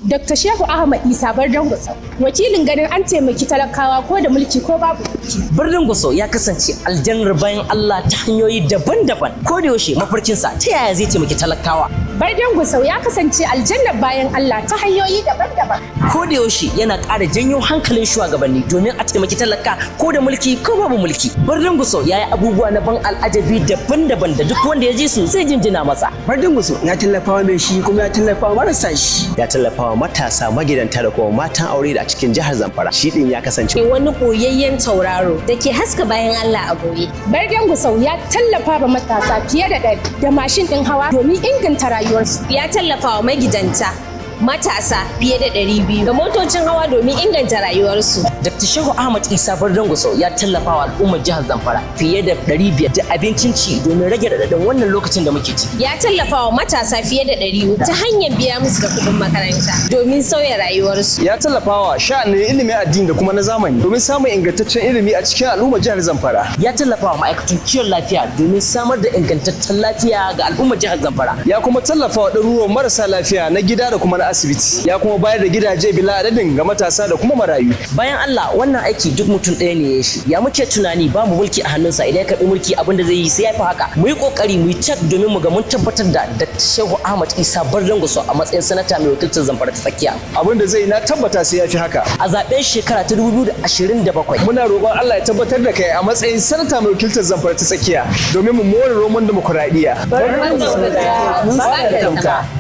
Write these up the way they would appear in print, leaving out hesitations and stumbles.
Dr. Shehu Ahmad Isah Barden Gusau, wakilin ganin an taimaki talakawa ko da mulki ko babu mulki. Barden Gusau ya kasance aljannar bayan Allah ta hanyoyi daban-daban. Ko da yaushe mafarkinsa ta yaya zai taimaki talakawa. Barden Gusau ya kasance aljannar bayan Allah ta hanyoyi daban-daban. Ko da yaushe yana ƙara janyo hankalin shugabanni domin a taimaki talaka ko da mulki ko babu mulki. Barden Gusau ya yi abubuwa na ban al'ajabi daban-daban da duk wanda ya ji su zai jinjina masa. Barden Gusau ya tallafawa mai shi kuma ya tallafawa marasa shi. Ya tallafawa matasa magidanta da kuma matan aure da a cikin jihar Zamfara. Shi din ya kasance wani koyayyen tauraro da ke haska bayan Allah a goye. Barden Gusau ya tallafa wa matasa fiye da 100 da mashin ɗin hawa domin inganta rayuwarsu. Ya tallafa wa magidanta matasa fiye da 200 ga motocin hawa domin inganta rayuwarsu. Dr. Shehu Ahmad Isah Barden Gusau ya tallafa wa al'ummar jihar Zamfara fiye da 500 da abincin ci domin rage raɗaɗin wannan lokacin da muke ciki. Ya tallafa wa matasa fiye da 100 ta hanyar biya musu da kuɗin makaranta domin sauya rayuwarsu. Ya tallafa wa sha'anin ilimin addini da kuma na zamani domin samun ingantaccen ilimi a cikin al'ummar jihar Zamfara. Ya tallafa wa ma'aikatan kiwon lafiya domin samar da ingantaccen lafiya ga al'ummar jihar Zamfara. Ya kuma tallafa wa ɗaruruwan marasa lafiya na gida da kuma na asibiti. Ya kuma bayar da gidaje bila adadin ga matasa da kuma marayu. Bayan Allah wannan aiki duk mutum ɗaya ne ya shi. Ya muke tunani ba mu mulki a hannunsa idan ya karɓi mulki abin da zai yi sai ya fi haka. Mu yi ƙoƙari mu yi cak domin mu ga mun tabbatar da Dr. Shehu Ahmad Isah Barden Gusau a matsayin sanata mai wakiltar Zamfara ta tsakiya. Abin da zai yi na tabbata sai ya fi haka. A zaɓen shekara ta 2027. Muna roƙon Allah ya tabbatar da kai a matsayin sanata mai wakiltar Zamfara ta tsakiya domin mu more roman demokuraɗiyya.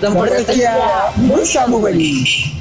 Zamfara tsakiya mun samu bane.